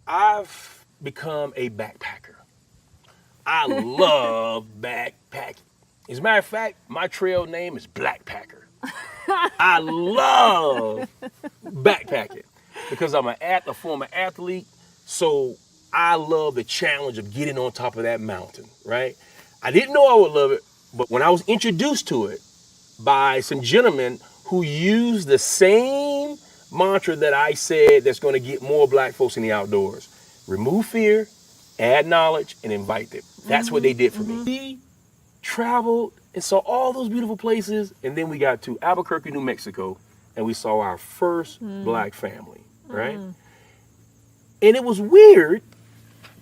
I've become a backpacker. I love backpacking. As a matter of fact, my trail name is Blackpacker. I love backpacking because a former athlete. So I love the challenge of getting on top of that mountain, right? I didn't know I would love it, but when I was introduced to it by some gentlemen who used the same mantra that I said that's going to get more black folks in the outdoors: remove fear, add knowledge, and invite them. That's what they did for me. We traveled and saw all those beautiful places, and then we got to Albuquerque, New Mexico, and we saw our first black family, right? And it was weird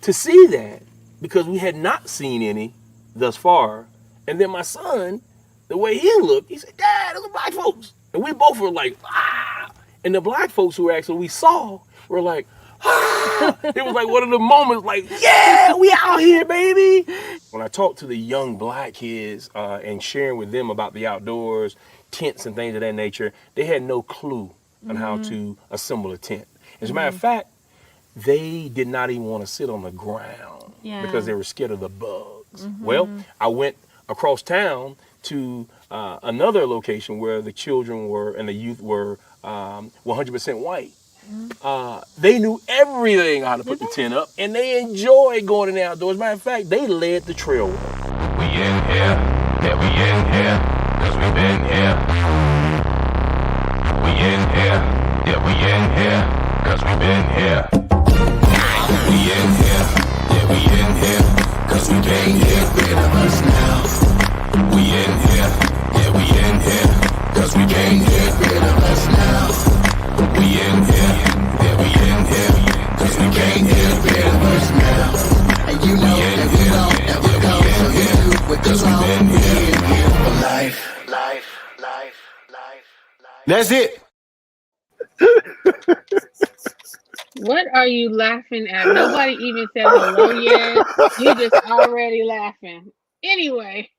to see that because we had not seen any thus far. And then my son, the way he looked, he said, "Dad, those are black folks." And we both were like, "Ah." And the black folks who actually we saw were like, "Ah." It was like one of the moments like, "Yeah, we out here, baby." When I talk to the young black kids and sharing with them about the outdoors, tents and things of that nature, they had no clue on how to assemble a tent. As a matter of fact, they did not even want to sit on the ground because they were scared of the bugs. Well, I went across town to another location where the children were and the youth were 100% white. They knew everything how to put the tent up, and they enjoyed going in the outdoors. Matter of fact, they led the trail. We in here, yeah, we in here, cause we been here. We in here, yeah, we in here, cause we been here. We in here, yeah, we in here, cause we can't get rid of us now. We in here, yeah, we in here, cause we can't get rid of us now. We in here, yeah, we in here, cause we can't get rid of us now. And you know that we don't ever go, so you do what you want. We in here for life, life, life, life, life. That's it. What are you laughing at? Nobody even said hello yet. You just already laughing. Anyway,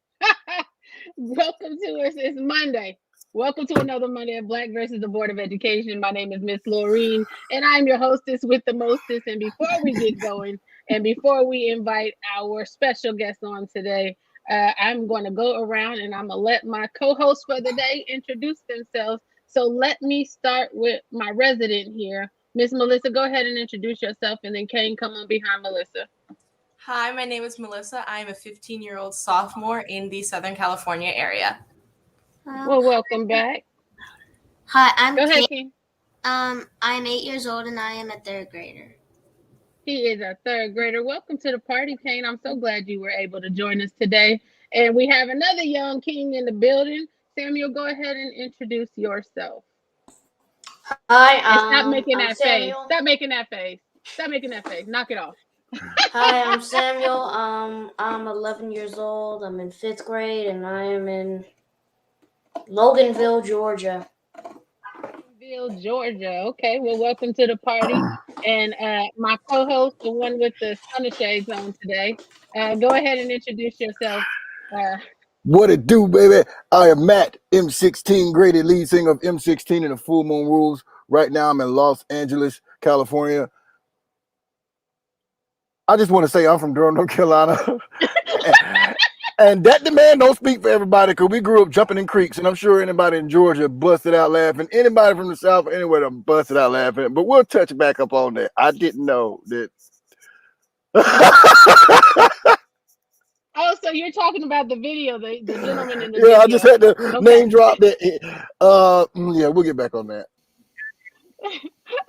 welcome to us. It's Monday. Welcome to another Monday of Black versus the Board of Education. My name is Miss Laureen, and I'm your hostess with the mostest. And before we get going, and before we invite our special guest on today, I'm going to go around and I'm going to let my co-host for the day introduce themselves. So let me start with my resident here. Miss Melissa, go ahead and introduce yourself, and then Kane, come on behind Melissa. Hi, my name is Melissa. I am a 15-year-old sophomore in the Southern California area. Well, welcome back. Hi, I'm Go ahead, Kane. King. I'm 8 years old and I am a third grader. He is a third grader. Welcome to the party, Kane. I'm so glad you were able to join us today. And we have another young king in the building. Samuel, go ahead and introduce yourself. Hi, And stop making I'm that face. Samuel. Stop making that face. Stop making that face. Knock it off. Hi, I'm Samuel. I'm 11 years old. I'm in 5th grade, and I am in Loganville, Georgia. Georgia. Okay, well, welcome to the party. And my co-host, the one with the sun shades on today, go ahead and introduce yourself. What it do, baby? I am Matt, M16 graded lead singer of M16 and the Full Moon Rules. Right now, I'm in Los Angeles, California. I just want to say I'm from Durham, North Carolina. And that demand don't speak for everybody because we grew up jumping in creeks, and I'm sure anybody in Georgia busted out laughing. Anybody from the South or anywhere that busted out laughing. But we'll touch back up on that. I didn't know that. Oh, so you're talking about the video, the gentleman in the video. Yeah, I just had to name drop that. Yeah, we'll get back on that.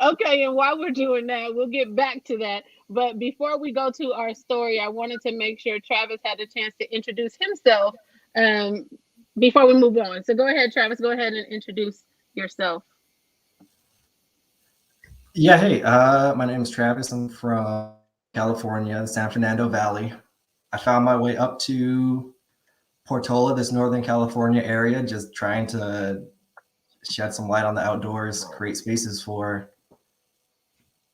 Okay, and while we're doing that, we'll get back to that. But before we go to our story, I wanted to make sure Travis had a chance to introduce himself before we move on. So go ahead, Travis. Go ahead and introduce yourself. Yeah, hey, my name is Travis. I'm from California, the San Fernando Valley. I found my way up to Portola, this Northern California area, just trying to shed some light on the outdoors, create spaces for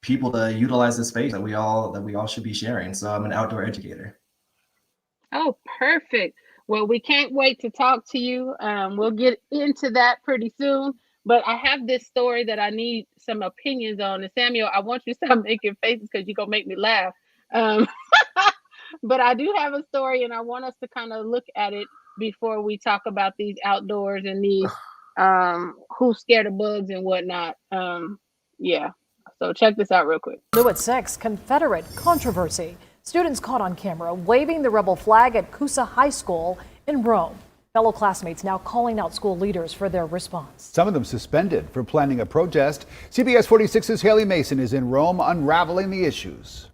people to utilize the space that we all should be sharing. So I'm an outdoor educator. Oh, perfect. Well, we can't wait to talk to you. We'll get into that pretty soon. But I have this story that I need some opinions on. And Samuel, I want you to stop making faces because you're gonna make me laugh. Um, but I do have a story, and I want us to kind of look at it before we talk about these outdoors and these who's scared of bugs and whatnot. Yeah. So check this out real quick. New at 6, Confederate Controversy. Students caught on camera waving the rebel flag at Coosa High School in Rome. Fellow classmates now calling out school leaders for their response. Some of them suspended for planning a protest. CBS 46's Haley Mason is in Rome unraveling the issues.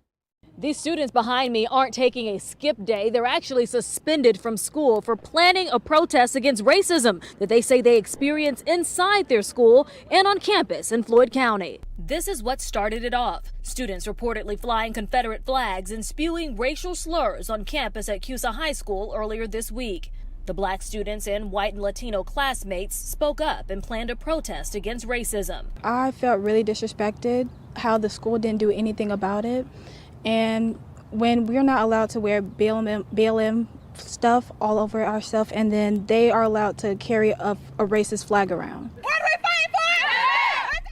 These students behind me aren't taking a skip day. They're actually suspended from school for planning a protest against racism that they say they experience inside their school and on campus in Floyd County. This is what started it off. Students reportedly flying Confederate flags and spewing racial slurs on campus at Coosa High School earlier this week. The black students and white and Latino classmates spoke up and planned a protest against racism. I felt really disrespected how the school didn't do anything about it. And when we're not allowed to wear BLM stuff all over our stuff, and then they are allowed to carry a racist flag around.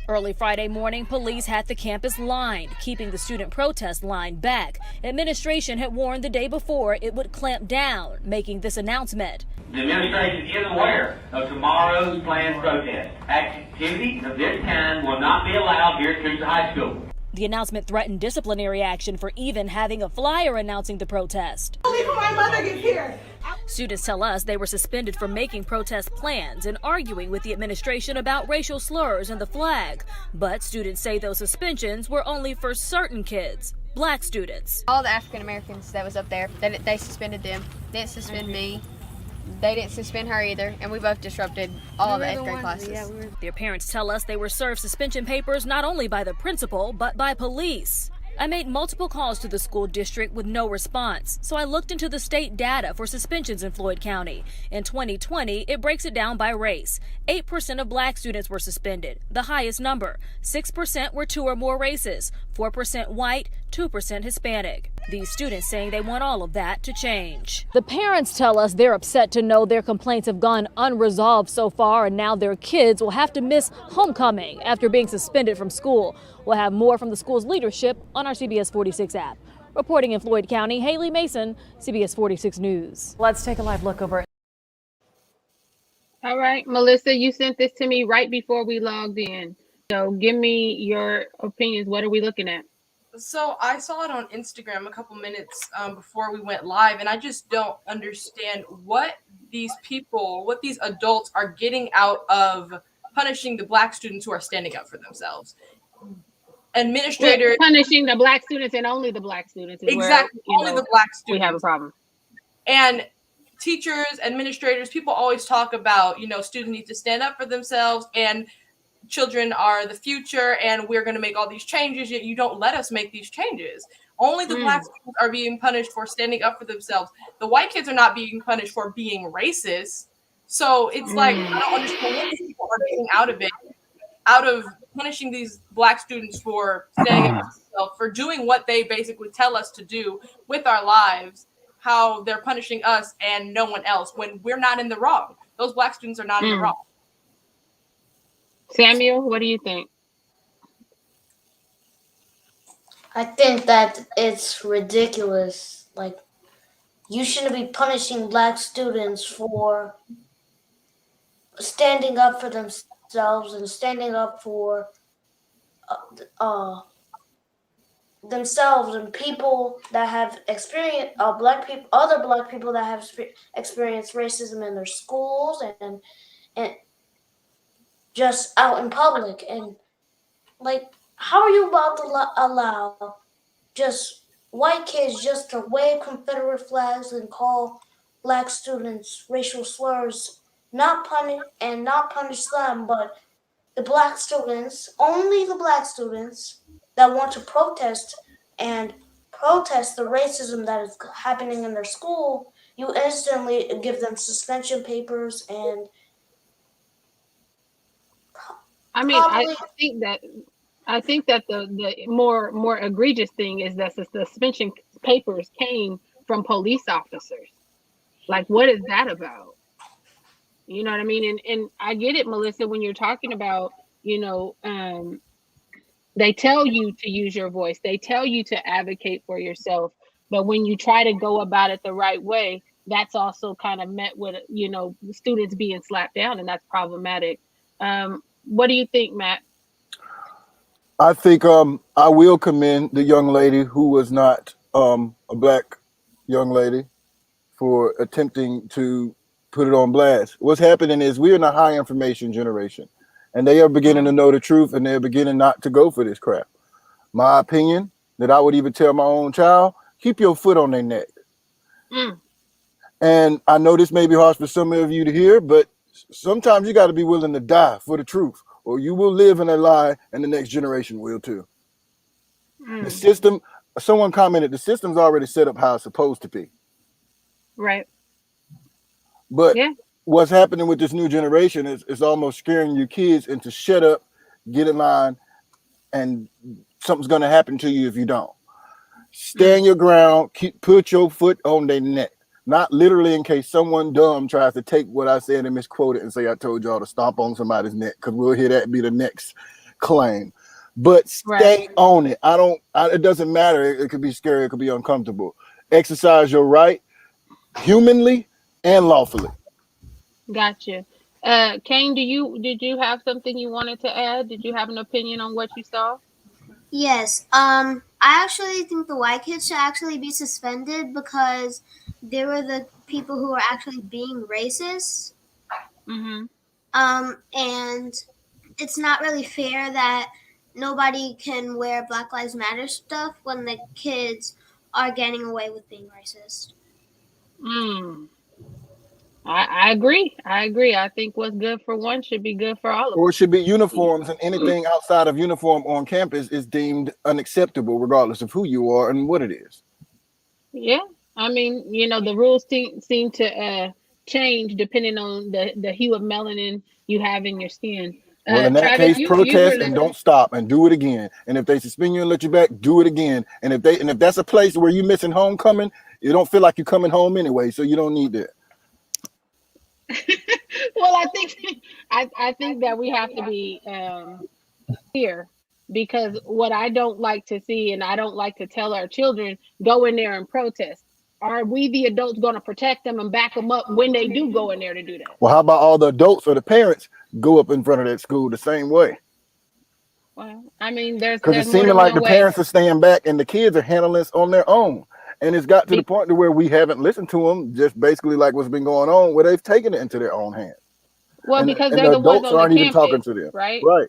Early Friday morning, police had the campus lined, keeping the student protest line back. Administration had warned the day before it would clamp down, making this announcement. The administration is aware of tomorrow's planned protest. Activities of this kind will not be allowed here at Coosa High School. The announcement threatened disciplinary action for even having a flyer announcing the protest. Before my mother gets here. Students tell us they were suspended from making protest plans and arguing with the administration about racial slurs and the flag. But students say those suspensions were only for certain kids, black students. All the African Americans that was up there, they suspended them. They didn't suspend me. They didn't suspend her either, and we both disrupted all of the 8th grade classes. Their parents tell us they were served suspension papers not only by the principal, but by police. I made multiple calls to the school district with no response, so I looked into the state data for suspensions in Floyd County. In 2020, it breaks it down by race. 8% of black students were suspended, the highest number. 6% were 2 or more races, 4% white, 2% Hispanic. These students saying they want all of that to change. The parents tell us they're upset to know their complaints have gone unresolved so far, and now their kids will have to miss homecoming after being suspended from school. We'll have more from the school's leadership on our CBS 46 app. Reporting in Floyd County, Haley Mason, CBS 46 News. Let's take a live look over. All right, Melissa, you sent this to me right before we logged in. So give me your opinions. What are we looking at? So I saw it on Instagram a couple minutes before we went live, and I just don't understand what these adults are getting out of punishing the black students who are standing up for themselves. Administrators punishing the black students and only the black students. Exactly, only the black students. We have a problem. And teachers, administrators, people always talk about, students need to stand up for themselves and children are the future and we're going to make all these changes, yet you don't let us make these changes. Only the black students are being punished for standing up for themselves. The white kids are not being punished for being racist. So it's like, I don't understand what these people are getting out of punishing these black students for standing up for themselves, for doing what they basically tell us to do with our lives, how they're punishing us and no one else when we're not in the wrong. Those black students are not in the wrong. Samuel, what do you think? I think that it's ridiculous. Like, you shouldn't be punishing black students for standing up for themselves and standing up for themselves and people that have experienced other black people that have experienced racism in their schools and just out in public. And like, how are you about to allow just white kids just to wave Confederate flags and call black students racial slurs, not punish them, but the black students, only the black students that want to protest the racism that is happening in their school, you instantly give them suspension papers. And I mean, I think that the more egregious thing is that the suspension papers came from police officers. Like, what is that about? You know what I mean? And I get it, Melissa, when you're talking about, they tell you to use your voice. They tell you to advocate for yourself. But when you try to go about it the right way, that's also kind of met with, students being slapped down, and that's problematic. What do you think, Matt? I think I will commend the young lady who was not a black young lady for attempting to put it on blast. What's happening is we're in a high information generation, and they are beginning to know the truth, and they're beginning not to go for this crap. My opinion that I would even tell my own child: keep your foot on their neck. And I know this may be harsh for some of you to hear, but sometimes you got to be willing to die for the truth, or you will live in a lie, and the next generation will too. The system, someone commented, the system's already set up how it's supposed to be. Right. But what's happening with this new generation is it's almost scaring your kids into shut up, get in line, and something's going to happen to you if you don't. Stand your ground, put your foot on their neck. Not literally in case someone dumb tries to take what I said and misquote it and say I told y'all to stomp on somebody's neck, because we'll hear that be the next claim. But stay on it. It doesn't matter. It could be scary. It could be uncomfortable. Exercise your right humanly and lawfully. Gotcha. Kane, did you have something you wanted to add? Did you have an opinion on what you saw? Yes. I actually think the white kids should actually be suspended because they were the people who were actually being racist. And it's not really fair that nobody can wear Black Lives Matter stuff when the kids are getting away with being racist. I agree. I think what's good for one should be good for all of us. Or it should be uniforms, and anything outside of uniform on campus is deemed unacceptable, regardless of who you are and what it is. Yeah. I mean, the rules seem to change depending on the hue of melanin you have in your skin. Well, in that Travis, case, protest and don't stop and do it again. And if they suspend you and let you back, do it again. And if that's a place where you're missing homecoming, you don't feel like you're coming home anyway, so you don't need that. Well, I think that we have to be clear, because what I don't like to see, and I don't like to tell our children, go in there and protest. Are we the adults going to protect them and back them up when they do go in there to do that? Well, how about all the adults or the parents go up in front of that school the same way? Well, I mean, there's because it's seeming like the parents are staying back and the kids are handling this on their own. And it's got to the point to where we haven't listened to them, just basically like what's been going on, where they've taken it into their own hands. Well, and, because and they're the the ones adults on aren't the even campus, talking to them. right? Right.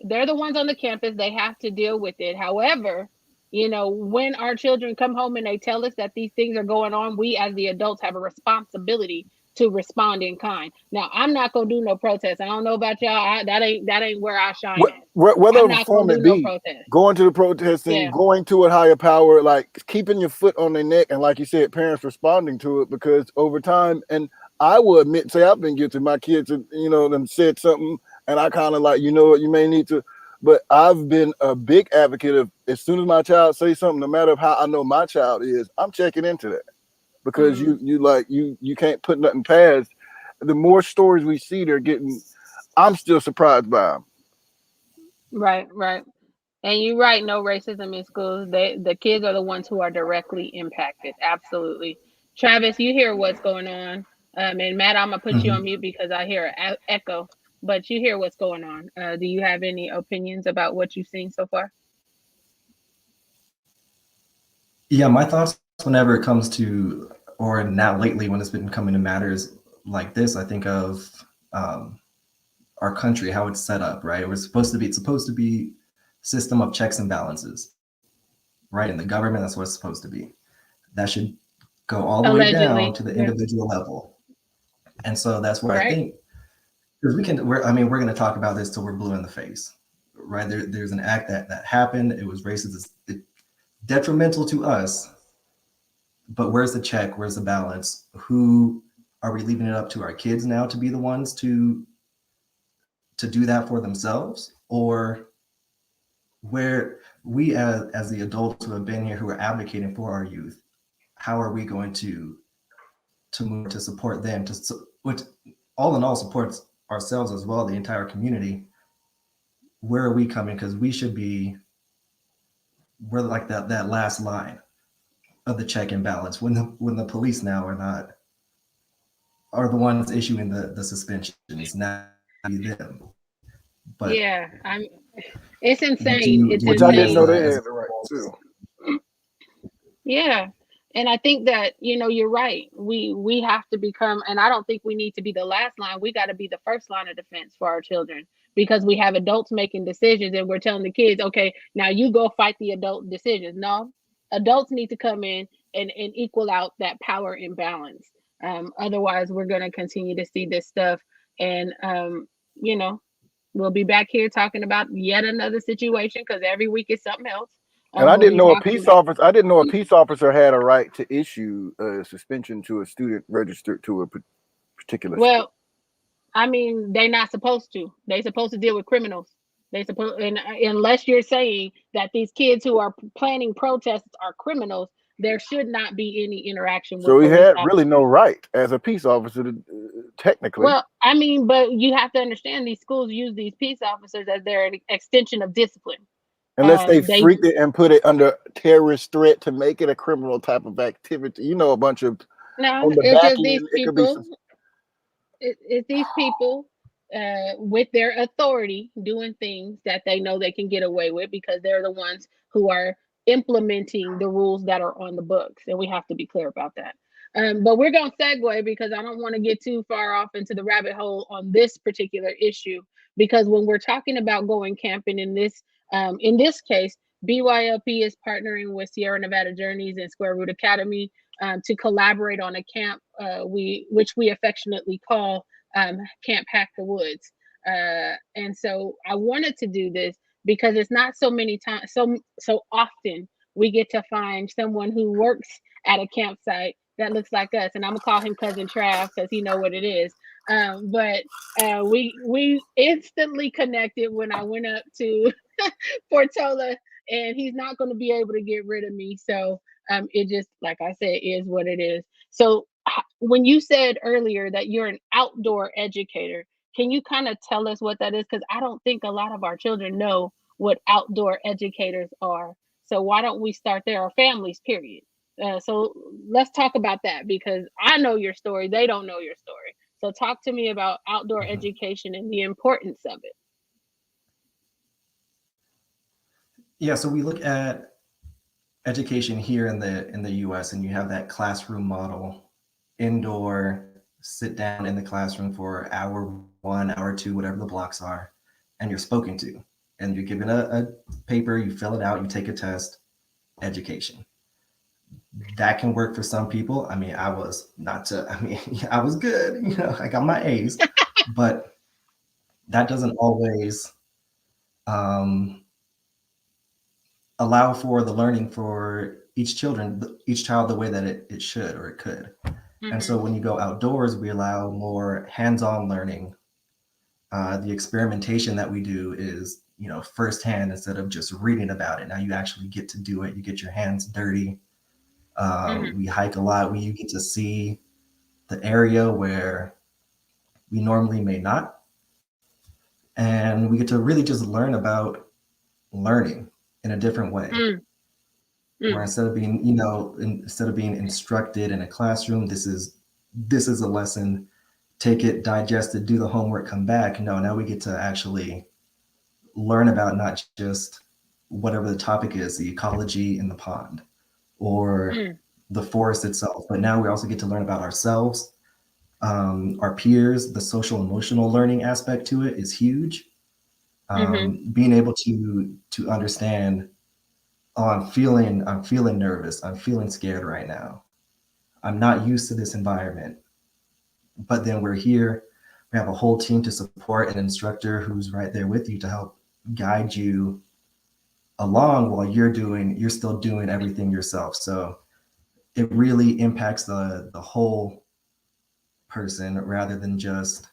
They're the ones on the campus. They have to deal with it. However, when our children come home and they tell us that these things are going on, we as the adults have a responsibility to respond in kind. Now, I'm not gonna do no protest. I don't know about y'all. That ain't where I shine at. Whatever form it be, going to the protesting, going to a higher power, like keeping your foot on their neck, and like you said, parents responding to it, because over time, and I will admit, say I've been guilty. My kids, them said something, and I kind of like, what, you may need to. But I've been a big advocate of, as soon as my child says something, no matter how I know my child is, I'm checking into that, because you can't put nothing past. The more stories we see, they're getting. I'm still surprised by them. Right. And you're right. No racism in schools. The kids are the ones who are directly impacted. Absolutely. Travis, you hear what's going on. And Matt, I'm gonna put you on mute because I hear an echo. But you hear what's going on. Do you have any opinions about what you've seen so far? Yeah, my thoughts whenever it comes to, or now lately when it's been coming to matters like this, I think of our country, how it's set up, right? It's supposed to be system of checks and balances, right? In the government, that's what it's supposed to be. That should go all the way down to the individual level. And so that's where I think, because we're going to talk about this till we're blue in the face, right? There's an act that happened. It was racist, it's detrimental to us, but where's the check? Where's the balance? Who are we leaving it up to our kids now to be the ones to do that for themselves? Or where we as the adults who have been here, who are advocating for our youth, how are we going to move to support them, all in all supports ourselves as well, the entire community. Where are we coming? Because we're like that last line of the check and balance when the police now are the ones issuing the suspensions, now them. But Yeah, it's what insane. do It's you Which I do didn't as know insane. they as had the right to. Yeah. And I think that, you're right. We have to become, and I don't think we need to be the last line. We got to be the first line of defense for our children, because we have adults making decisions and we're telling the kids, okay, now you go fight the adult decisions. No, adults need to come in and equal out that power imbalance. Otherwise, we're going to continue to see this stuff. And, you know, we'll be back here talking about yet another situation, because every week is something else. And I We'll didn't be know a talking peace about. officer. I didn't know a peace officer had a right to issue a suspension to a student registered to a particular school. Well, I mean, they're not supposed to. They're supposed to deal with criminals. And unless you're saying that these kids who are planning protests are criminals, there should not be any interaction with So he police had really officers. no right as a peace officer to, technically, Well, I mean, but you have to understand these schools use these peace officers as their extension of discipline. unless they They freaked it and put it under terrorist threat to make it a criminal type of activity. A bunch of No, on the it's back just these end, it could be people. some. It's these people with their authority doing things that they know they can get away with, because they're the ones who are implementing the rules that are on the books, and we have to be clear about that. But we're going to segue, because I don't want to get too far off into the rabbit hole on this particular issue, because when we're talking about going camping in this case, BYLP is partnering with Sierra Nevada Journeys and Square Root Academy to collaborate on a camp which we affectionately call Camp Hack the Woods. And so I wanted to do this because it's not so many times, so often we get to find someone who works at a campsite that looks like us. And I'm gonna call him Cousin Trav because he know what it is. But we instantly connected when I went up to Portola, and he's not going to be able to get rid of me. So it just, like I said, is what it is. So when you said earlier that you're an outdoor educator, can you kind of tell us what that is? Because I don't think a lot of our children know what outdoor educators are. So why don't we start there, or families, period. So let's talk about that, because I know your story. They don't know your story. So talk to me about outdoor education and the importance of it. Yeah, so we look at education here in the US, and you have that classroom model, indoor, sit down in the classroom for hour 1, hour 2, whatever the blocks are, and you're spoken to, and you're given a paper, you fill it out, you take a test, education. That can work for some people. I mean, I was good, I got my A's, but that doesn't always allow for the learning for each child the way that it should or it could. Mm-hmm. And so when you go outdoors, we allow more hands-on learning. The experimentation that we do is, firsthand instead of just reading about it. Now you actually get to do it. You get your hands dirty. We hike a lot. You get to see the area where we normally may not. And we get to really just learn about learning in a different way. Where instead of being instructed in a classroom, this is a lesson, take it, digest it, do the homework, come back. No, now we get to actually learn about not just whatever the topic is, the ecology in the pond or the forest itself, but now we also get to learn about ourselves, our peers. The social emotional learning aspect to it is huge. Being able to understand, oh, I'm feeling nervous. I'm feeling scared right now. I'm not used to this environment. But then we're here. We have a whole team to support, an instructor who's right there with you to help guide you along while you're still doing everything yourself. So it really impacts the whole person rather than just,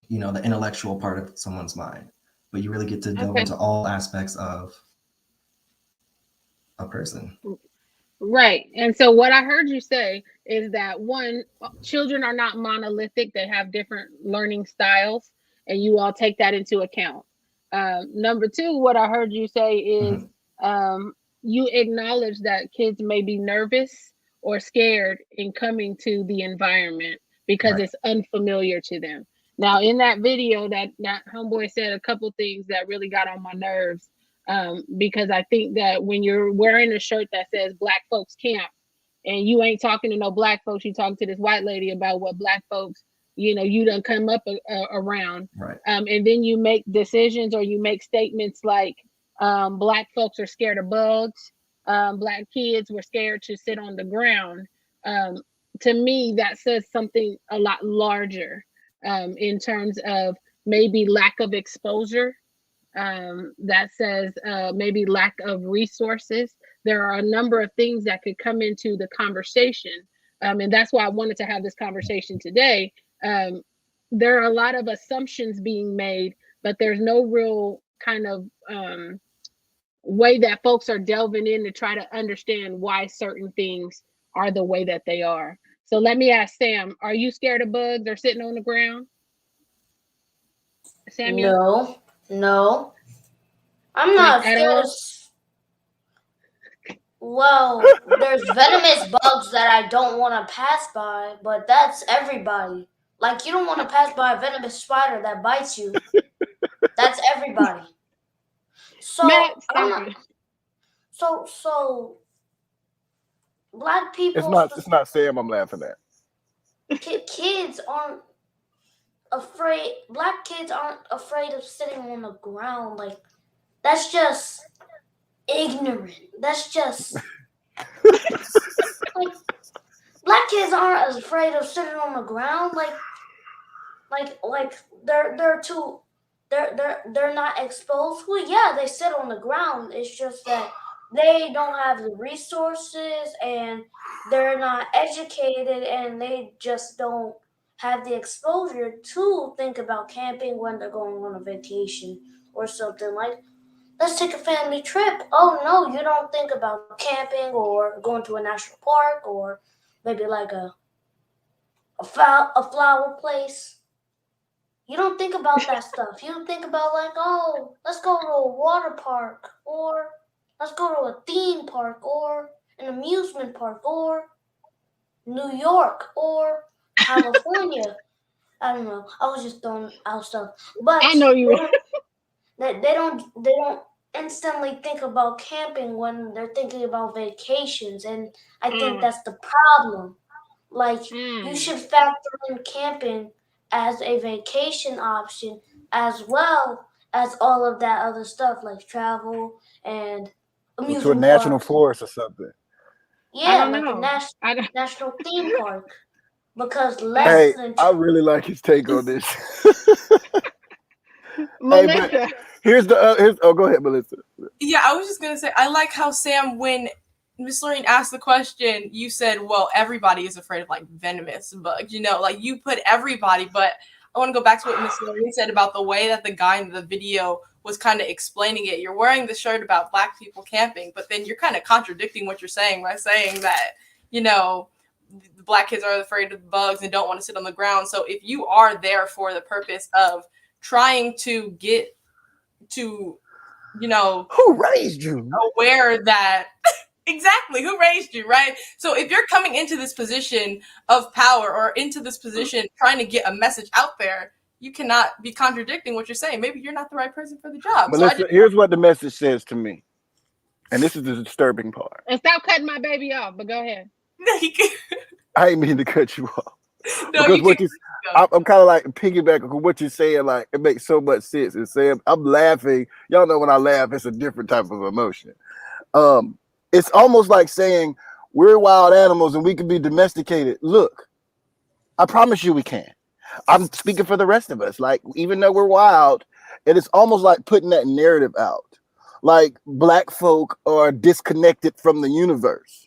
the intellectual part of someone's mind. But you really get to delve into all aspects of a person. Right. And so what I heard you say is that one, children are not monolithic. They have different learning styles, and you all take that into account. Number two, what I heard you say is you acknowledge that kids may be nervous or scared in coming to the environment because Right. it's unfamiliar to them. Now, in that video, that homeboy said a couple things that really got on my nerves, because I think that when you're wearing a shirt that says Black Folks Camp, and you ain't talking to no Black folks, you talking to this white lady about what Black folks, you done come up around. Right. And then you make decisions, or you make statements like, Black folks are scared of bugs. Black kids were scared to sit on the ground. To me, that says something a lot larger, in terms of maybe lack of exposure. That says maybe lack of resources. There are a number of things that could come into the conversation. And that's why I wanted to have this conversation today. There are a lot of assumptions being made, but there's no real kind of way that folks are delving in to try to understand why certain things are the way that they are. So let me ask Sam, are you scared of bugs or sitting on the ground? Samuel? No. I'm Like, not at scared all? of. Well, there's venomous bugs that I don't want to pass by, but that's everybody. Like, you don't want to pass by a venomous spider that bites you. That's everybody. So Matt, I'm stop not. it. So Black people. It's not Sam I'm laughing at. Kids aren't afraid. Black kids aren't afraid of sitting on the ground. Like, that's just ignorant. That's just like, Black kids aren't as afraid of sitting on the ground. Like they're not exposed to it. Yeah, they sit on the ground. It's just that they don't have the resources, and they're not educated, and they just don't have the exposure to think about camping when they're going on a vacation or something. Like, let's take a family trip. Oh no, you don't think about camping or going to a national park or maybe like a flower place. You don't think about that stuff. You think about, like, oh, let's go to a water park, or let's go to a theme park, or an amusement park, or New York, or California. I don't know. I was just throwing out stuff. But I know you. they don't instantly think about camping when they're thinking about vacations, and I think that's the problem. Like, you should factor in camping as a vacation option, as well as all of that other stuff like travel and amusement To a national parks. forest or something. Yeah, don't like know. a national theme park. Because Hey, less than I really like his take on this. Melissa. But here's oh, go ahead, Melissa. Yeah, I was just gonna say, I like how Sam, when Miss Lorraine asked the question, you said, well, everybody is afraid of like venomous bugs, like you put everybody, but I want to go back to what Miss Lorraine said about the way that the guy in the video was kind of explaining it. You're wearing the shirt about Black people camping, but then you're kind of contradicting what you're saying by saying that, the Black kids are afraid of bugs and don't want to sit on the ground. So if you are there for the purpose of trying to get to, Who raised you? aware that exactly who raised you, right? So if you're coming into this position of power or into this position trying to get a message out there, you cannot be contradicting what you're saying. Maybe you're not the right person for the job. Melissa, here's what the message says to me. And this is the disturbing part. And stop cutting my baby off, but go ahead. I ain't mean to cut you off. No, Because I'm kind of like piggybacking on what you're saying. Like, it makes so much sense. And Sam, I'm laughing. Y'all know when I laugh, it's a different type of emotion. It's almost like saying we're wild animals and we can be domesticated. Look, I promise you we can. I'm speaking for the rest of us. Like, even though we're wild, it is almost like putting that narrative out. Like, Black folk are disconnected from the universe.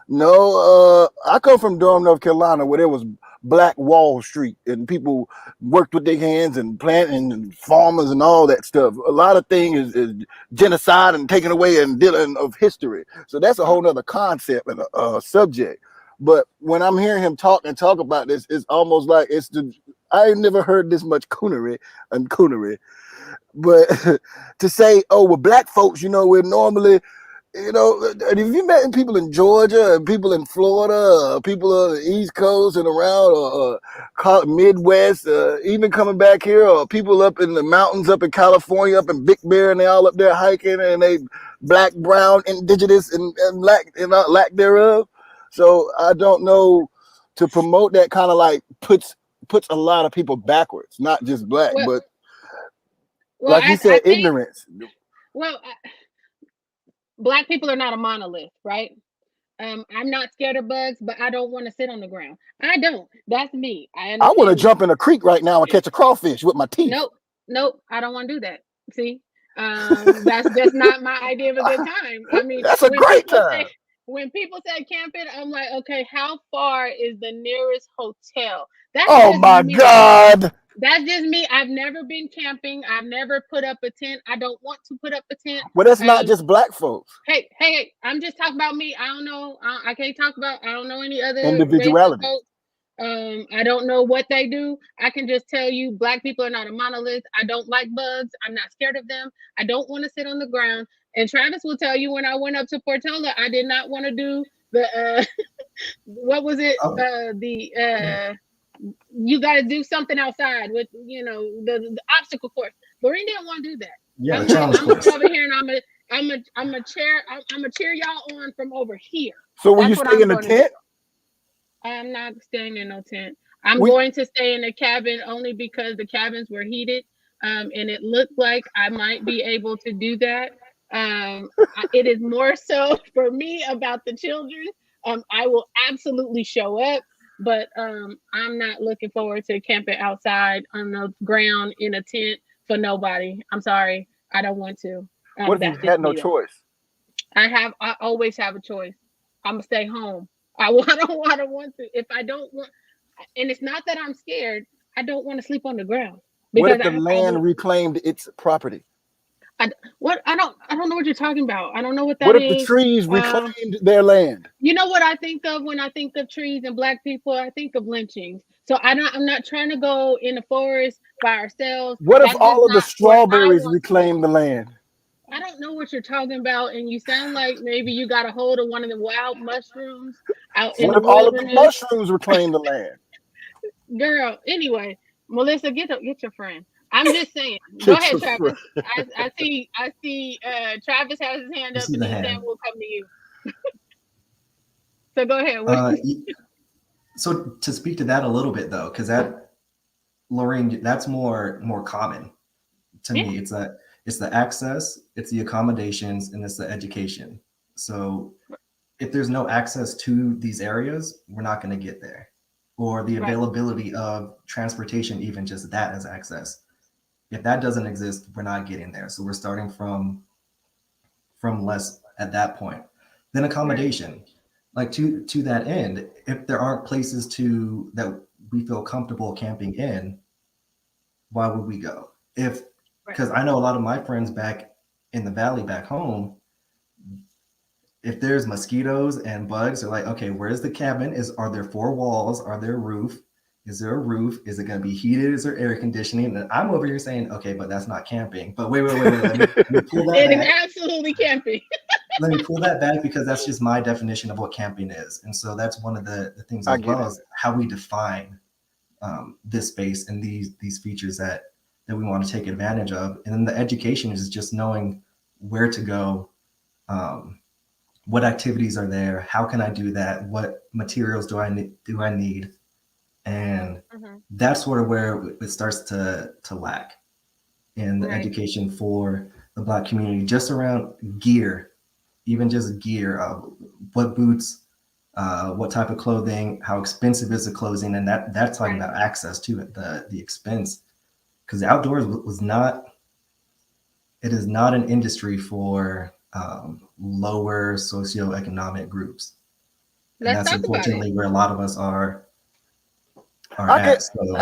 No, I come from Durham, North Carolina, where there was Black Wall Street and people worked with their hands and planting and farmers and all that stuff. A lot of things is genocide and taking away and dealing of history. So that's a whole nother concept and a subject. But when I'm hearing him talk about this, it's almost like I ain't never heard this much coonery. But to say, oh, well, black folks, we're normally, and if you met people in Georgia and people in Florida, people on the East Coast and around, or Midwest, even coming back here, or people up in the mountains, up in California, up in Big Bear, and they all up there hiking, and they black, brown, indigenous, and lack thereof. So I don't know, to promote that kind of like puts a lot of people backwards, not just black, but like you said, ignorance. Black people are not a monolith, right? I'm not scared of bugs, but I don't want to sit on the ground. I don't. That's me. I want to jump in a creek right now and catch a crawfish with my teeth. Nope. I don't want to do that. See, that's just not my idea of a good time. I mean, that's a great time. When people say camping, I'm like, okay, how far is the nearest hotel? That's my God. That's just me. I've never been camping. I've never put up a tent. I don't want to put up a tent. Well, that's not just black folks. Hey, I'm just talking about me. I don't know. I can't talk about, I don't know any other individuality. Folks. I don't know what they do. I can just tell you, black people are not a monolith. I don't like bugs. I'm not scared of them. I don't want to sit on the ground. And Travis will tell you, when I went up to Portola, I did not want to do the, what was it? You got to do something outside with, the obstacle course. Lorene didn't want to do that. Yeah, I'm over here, and I'm a cheer y'all on from over here. So will you stay in a tent? I'm not staying in no tent. I'm going to stay in a cabin only because the cabins were heated, and it looked like I might be able to do that. It is more so for me about the children. I will absolutely show up. But I'm not looking forward to camping outside on the ground in a tent for nobody. I'm sorry. I don't want to. What if you had no choice? I always have a choice. I'm going to stay home. I don't want to. If I don't want, and it's not that I'm scared, I don't want to sleep on the ground. What if the land reclaimed its property? I don't know what you're talking about. I don't know what that is. What if the trees reclaimed their land? You know what I think of when I think of trees and black people? I think of lynchings. So I'm not trying to go in the forest by ourselves. What if all of the strawberries reclaim the land? I don't know what you're talking about, and you sound like maybe you got a hold of one of the wild mushrooms out in the wilderness. What if all of the mushrooms reclaim the land? Girl, anyway, Melissa, get your friend. I'm just saying. Go ahead, Travis. I see Travis has his hand up, and he's saying we'll come to you. So go ahead. So to speak to that a little bit, though, because Lorene, that's more common to me. It's the access, it's the accommodations, and it's the education. So if there's no access to these areas, we're not going to get there. Or the availability of transportation, even just that as access. If that doesn't exist, we're not getting there. So we're starting from less at that point. Then accommodation, like to that end, if there aren't places that we feel comfortable camping in, why would we go? Because I know a lot of my friends back in the valley back home, if there's mosquitoes and bugs, they're like, okay, where's the cabin? Are there 4 walls? Are there a roof? Is there a roof? Is it going to be heated? Is there air conditioning? And I'm over here saying, okay, but that's not camping. But wait. Let me pull that back. It is absolutely camping. Let me pull that back because that's just my definition of what camping is. And so that's one of the things as well as how we define this space and these features that we want to take advantage of. And then the education is just knowing where to go, what activities are there, how can I do that, what materials do I need, and that's sort of where it starts to lack in the education for the Black community, just around gear, even just gear, what boots, what type of clothing, how expensive is the clothing, and that's talking about access to it, the expense, because the outdoors is not an industry for lower socioeconomic groups. And that's unfortunately where a lot of us are at. So.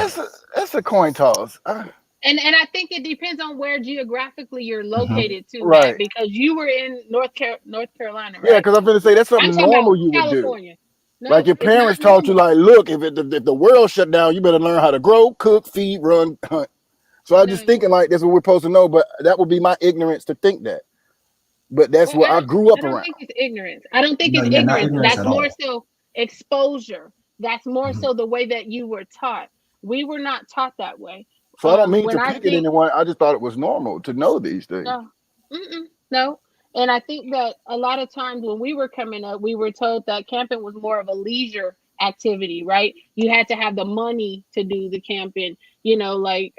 That's a coin toss. And I think it depends on where geographically you're located too, right? Because you were in North Carolina, right? Yeah, because I'm going to say that's something normal you would do. No, Like your it's not parents taught you, normal. like, look, if the world shut down, you better learn how to grow, cook, feed, run, hunt. So I just No. thinking like that's what we're supposed to know, but that would be my ignorance to think that. But that's Well, what I grew I up don't around. think it's ignorance. I don't think No, it's yeah, not ignorance. ignorance That's at more all. so exposure. That's more Mhm. so the way that you were taught. We were not taught that way. So I don't mean When to I pick at think anyone. I just thought it was normal to know these things. no, no. And I think that a lot of times when we were coming up, we were told that camping was more of a leisure activity, right? You had to have the money to do the camping. Like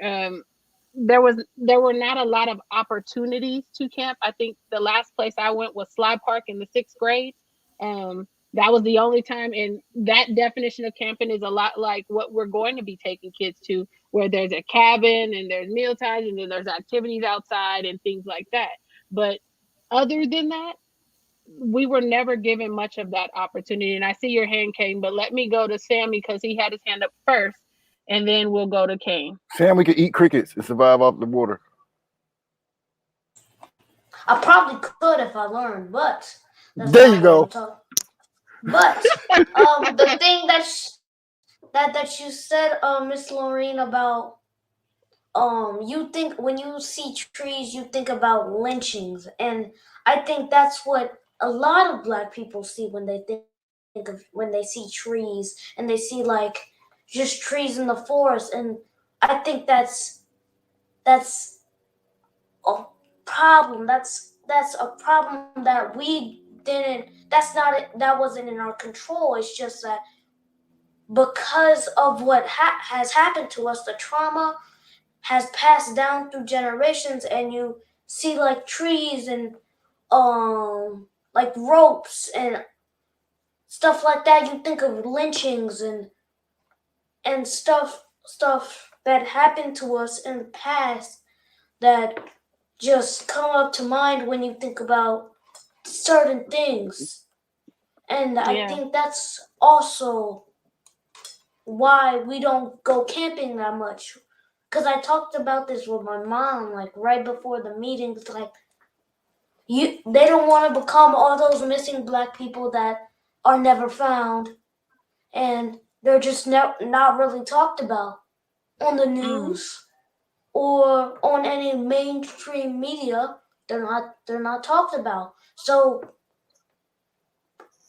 there were not a lot of opportunities to camp. I think the last place I went was Slide Park in the sixth grade. That was the only time, and that definition of camping is a lot like what we're going to be taking kids to, where there's a cabin and there's meal times and then there's activities outside and things like that. But other than that, we were never given much of that opportunity. And I see your hand, Kane, but let me go to Sammy because he had his hand up first, and then we'll go to Kane. Sam, we could eat crickets and survive off the water. I probably could if I learned, but that's There you not what go. I'm talking. But the thing that you said, Miss Lorraine, about you think when you see trees, you think about lynchings, and I think that's what a lot of Black people see when they think of when they see trees and they see like just trees in the forest, and I think that's a problem. That's a problem that we didn't. That's not it. That wasn't in our control. It's just that because of what has happened to us, the trauma has passed down through generations, and you see like trees and like ropes and stuff like that. You think of lynchings and stuff that happened to us in the past that just come up to mind when you think about certain things. And I Yeah. think that's also why we don't go camping that much. Because I talked about this with my mom, like right before the meeting. It's like, they don't want to become all those missing Black people that are never found. And they're just not really talked about on the news or on any mainstream media. They're not talked about. So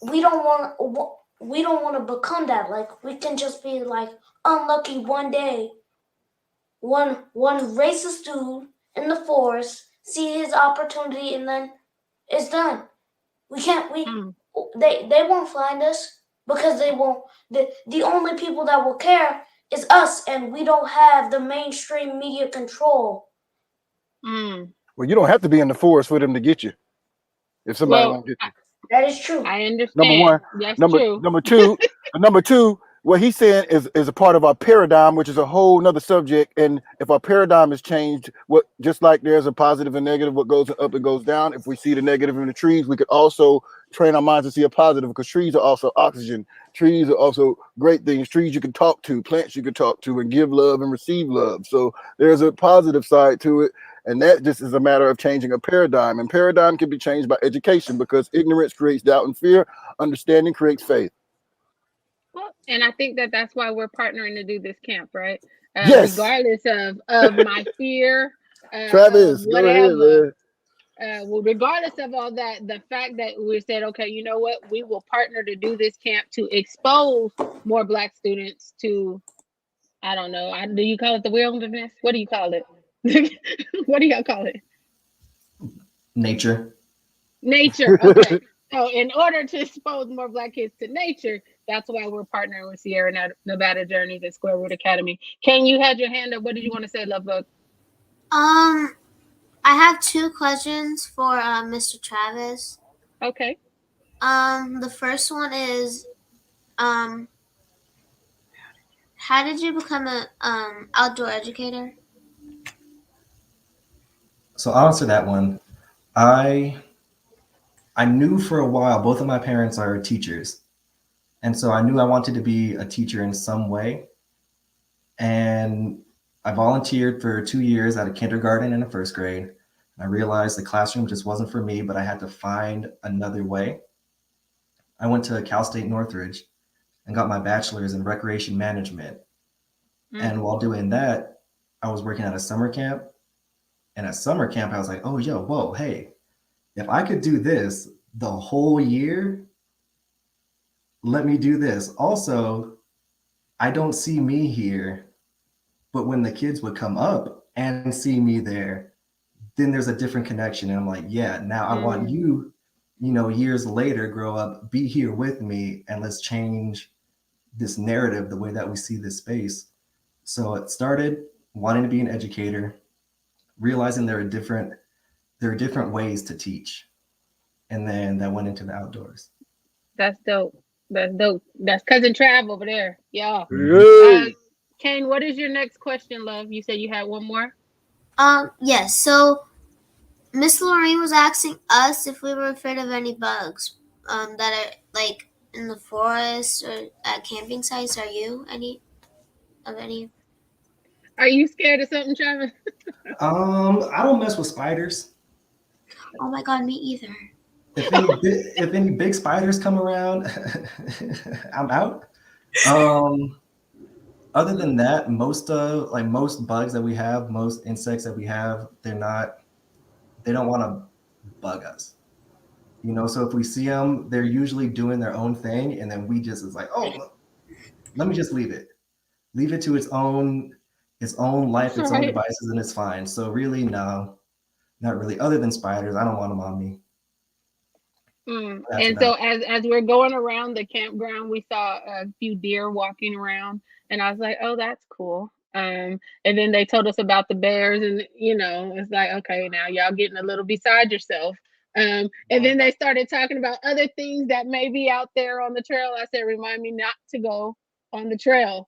we don't want to become that. Like, we can just be like unlucky one day. One racist dude in the forest see his opportunity and then it's done. We can't. They won't find us because they won't. The only people that will care is us, and we don't have the mainstream media control. Well, you don't have to be in the forest for them to get you. If somebody Well, won't get you. That is true. I Number understand. one. That's Number true. number two, what he's saying is a part of our paradigm, which is a whole nother subject. And if our paradigm is changed, what just like there's a positive and negative, what goes up and goes down. If we see the negative in the trees, we could also train our minds to see a positive, because trees are also oxygen. Trees are also great things. Trees you can talk to, plants you can talk to and give love and receive love. So there's a positive side to it. And that just is a matter of changing a paradigm. And paradigm can be changed by education, because ignorance creates doubt and fear. Understanding creates faith. Well, and I think that that's why we're partnering to do this camp, right? Yes. Regardless of my fear, of Travis, go ahead, whatever. man. Well, regardless of all that, the fact that we said, okay, you know what, we will partner to do this camp to expose more Black students to, I don't know, do you call it the wilderness? What do you call it? What do y'all call it? Nature. Nature. Okay. So in order to expose more Black kids to nature, that's why we're partnering with Sierra Nevada Journeys at Square Root Academy. Ken, you had your hand up. What did you want to say, Love Bug? I have two questions for Mr. Travis. Okay. The first one is, how did you become an outdoor educator? So I'll answer that one. I knew for a while both of my parents are teachers. And so I knew I wanted to be a teacher in some way. And I volunteered for 2 years at a kindergarten and a first grade. I realized the classroom just wasn't for me, but I had to find another way. I went to Cal State Northridge, and got my bachelor's in recreation management. Mm. And while doing that, I was working at a summer camp. And at summer camp, I was like, oh, whoa, hey, if I could do this the whole year, let me do this. Also, I don't see me here, but when the kids would come up and see me there, then there's a different connection. And I'm like, yeah, now I want you, years later, grow up, be here with me, and let's change this narrative, the way that we see this space. So it started wanting to be an educator, realizing there are different ways to teach. And then that went into the outdoors. That's dope. That's dope. That's cousin Trav over there. Yeah. Kane, what is your next question, love? You said you had one more? Yes. So Miss Lorraine was asking us if we were afraid of any bugs that are like in the forest or at camping sites. Are you any? Are you scared of something, Travis? I don't mess with spiders. Oh my God, me either. If any big spiders come around, I'm out. Other than that, most bugs that we have, most insects that we have, they don't want to bug us. So if we see them, they're usually doing their own thing, and then we just is like, oh, let me just leave it to its own life, its own devices, and it's fine. So really, no, not really. Other than spiders, I don't want them on me. And so as we're going around the campground, we saw a few deer walking around, and I was like, oh, that's cool. And then they told us about the bears, and it's like, okay, now y'all getting a little beside yourself. And then they started talking about other things that may be out there on the trail. I said, remind me not to go on the trail.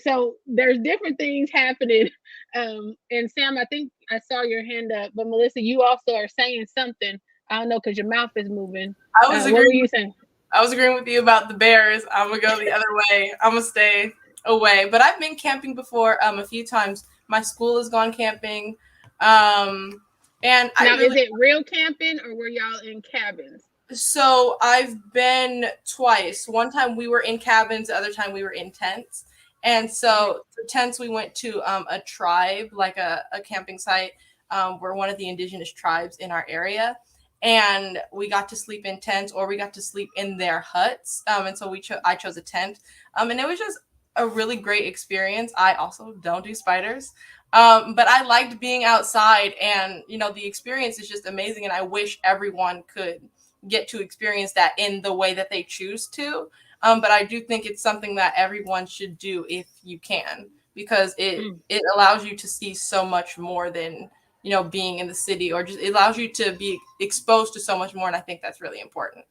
So there's different things happening. And Sam, I think I saw your hand up, but Melissa, you also are saying something. I don't know, because your mouth is moving. What were you saying? I was agreeing with you about the bears. I'm going to go the other way. I'm going to stay away. But I've been camping before a few times. My school has gone camping. And is it real camping, or were y'all in cabins? So I've been twice. One time we were in cabins. The other time we were in tents. And so for tents, we went to a tribe, like a camping site. We're one of the indigenous tribes in our area. And we got to sleep in tents, or we got to sleep in their huts. And so I chose a tent. And it was just a really great experience. I also don't do spiders. But I liked being outside, and, the experience is just amazing. And I wish everyone could get to experience that in the way that they choose to. But I do think it's something that everyone should do if you can, because it allows you to see so much more than, being in the city, or just it allows you to be exposed to so much more. And I think that's really important.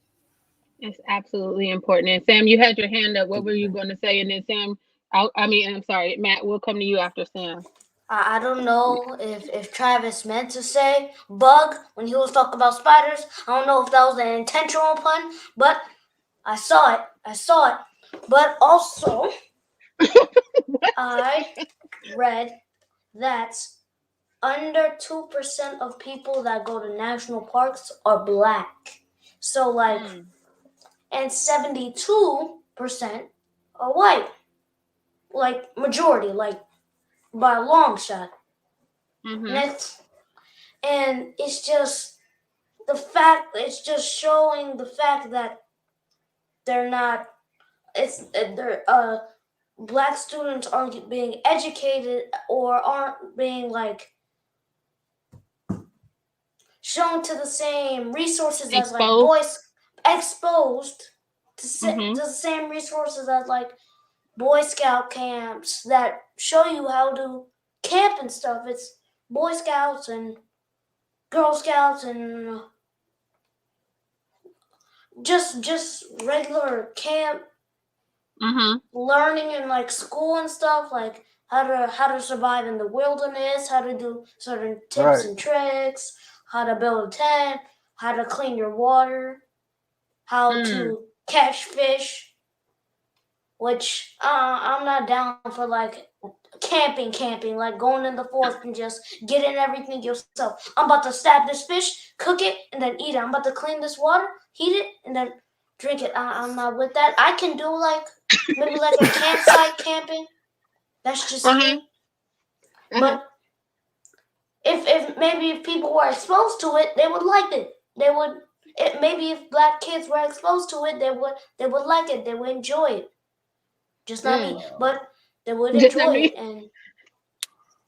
It's absolutely important. And Sam, you had your hand up. What were you going to say? And then Sam, I'm sorry, Matt, we'll come to you after Sam. I don't know if Travis meant to say bug when he was talking about spiders. I don't know if that was an intentional pun, but I saw it. But also, I read that under 2% of people that go to national parks are Black. So and 72% are white. Like majority, like by a long shot. And it's just showing the fact that Black students aren't being educated, or aren't being shown to the same resources as boys, exposed to the same resources as Boy Scout camps that show you how to camp and stuff. It's Boy Scouts and Girl Scouts and just regular camp learning in school and stuff, how to survive in the wilderness, how to do certain tips and tricks, how to build a tent, how to clean your water, how to catch fish, which I'm not down for camping, going in the forest and just getting everything yourself. I'm about to stab this fish, cook it, and then eat it. I'm about to clean this water, heat it, and then drink it. I'm not with that. I can do maybe like a campsite camping. That's just me. But if people were exposed to it, they would like it. Maybe if black kids were exposed to it, they would like it. They would enjoy it. Just not me, but they would enjoy it. And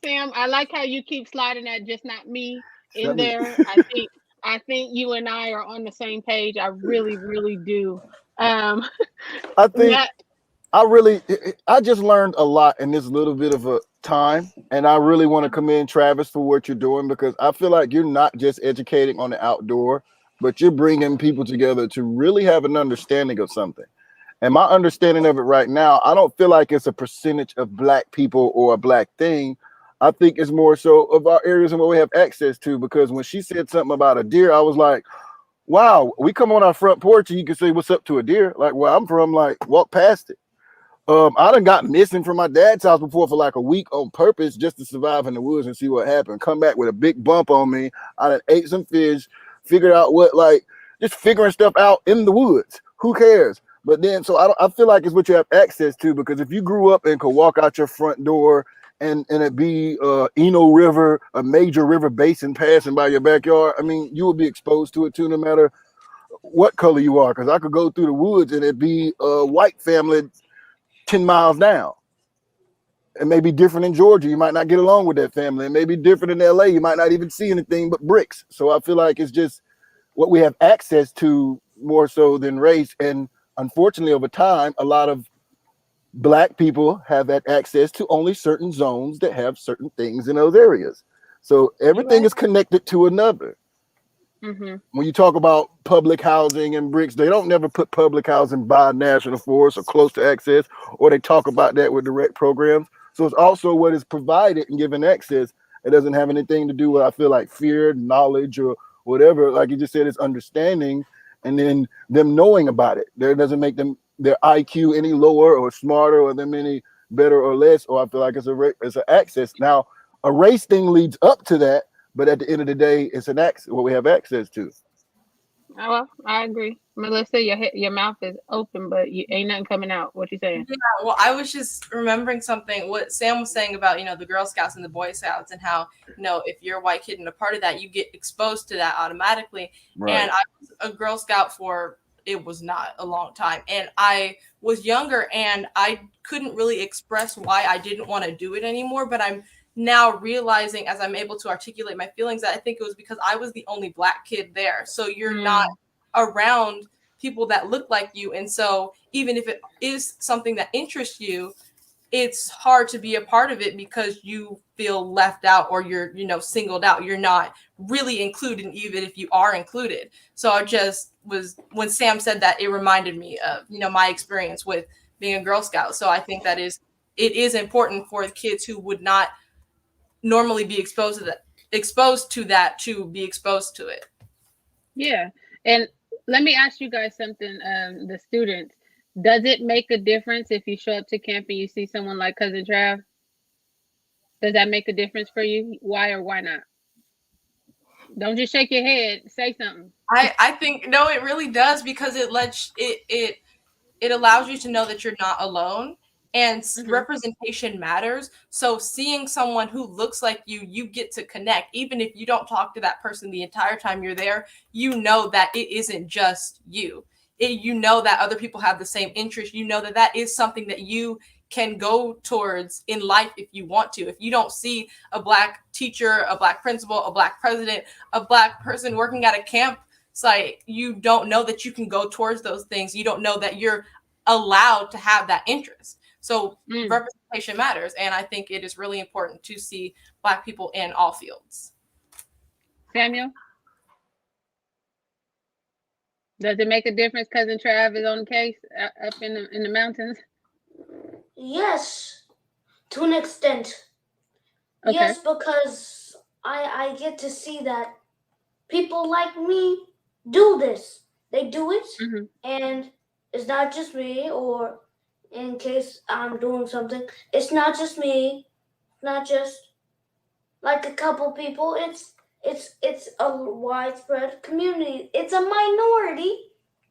Sam, I like how you keep sliding that "just not me" in there. I think you and I are on the same page. I really, really do. I think I just learned a lot in this little bit of a time, and I really want to commend Travis for what you're doing, because I feel like you're not just educating on the outdoor, but you're bringing people together to really have an understanding of something. And my understanding of it right now, I don't feel like it's a percentage of black people or a black thing. I think it's more so of our areas and what we have access to, because when she said something about a deer, I was like, wow, we come on our front porch and you can say what's up to a deer. Like where I'm from, like walk past it. I done got missing from my dad's house before for like a week on purpose just to survive in the woods and see what happened. Come back with a big bump on me. I done ate some fish, figured out just figuring stuff out in the woods. Who cares? But then, so I feel like it's what you have access to, because if you grew up and could walk out your front door and it be Eno River, a major river basin passing by your backyard, I mean, you would be exposed to it too, no matter what color you are. Because I could go through the woods and it'd be a white family 10 miles down. It may be different in Georgia. You might not get along with that family. It may be different in LA. You might not even see anything but bricks. So I feel like it's just what we have access to more so than race. And unfortunately, over time, a lot of black people have that access to only certain zones that have certain things in those areas. So everything is connected to another. When you talk about public housing and bricks, they don't never put public housing by national forest or close to access, or they talk about that with direct programs. So it's also what is provided and given access. It doesn't have anything to do with, I feel like, fear, knowledge, or whatever. Like you just said, it's understanding, and then them knowing about it. That doesn't make them their IQ any lower or smarter, or them any better or less. Or I feel like it's an access. Now, a race thing leads up to that, but at the end of the day, it's what we have access to. Oh, well, I agree. Melissa, your mouth is open, but you ain't nothing coming out. What you saying? Yeah, well, I was just remembering something, what Sam was saying about, the Girl Scouts and the Boy Scouts, and how, if you're a white kid and a part of that, you get exposed to that automatically. Right. And I was a Girl Scout it was not a long time. And I was younger and I couldn't really express why I didn't want to do it anymore. But I'm now realizing, as I'm able to articulate my feelings, that I think it was because I was the only black kid there. So you're not around people that look like you. And so even if it is something that interests you, it's hard to be a part of it because you feel left out, or you're, singled out. You're not really included, even if you are included. So I just when Sam said that, it reminded me of, my experience with being a Girl Scout. So I think it is important for the kids who would not normally be exposed to that to be exposed to it. Yeah. And let me ask you guys something, the students. Does it make a difference if you show up to camp and you see someone like Cousin Trav? Does that make a difference for you? Why or why not? Don't just shake your head. Say something. I think no, it really does, because it allows you to know that you're not alone, and representation matters. So seeing someone who looks like you get to connect, even if you don't talk to that person the entire time you're there. You know that it isn't just you. You know that other people have the same interest. You know that is something that you can go towards in life if you want to. If you don't see a black teacher, a black principal, a black president, a black person working at a camp site, you don't know that you can go towards those things. You don't know that you're allowed to have that interest. So representation matters. And I think it is really important to see black people in all fields. Samuel? Does it make a difference Cousin Trav is on the case up in the mountains? Yes, to an extent. Okay. Yes, because I get to see that people like me do this. They do it, and it's not just me, or in case I'm doing something, it's not just me, not just like a couple people. It's a widespread community. It's a minority,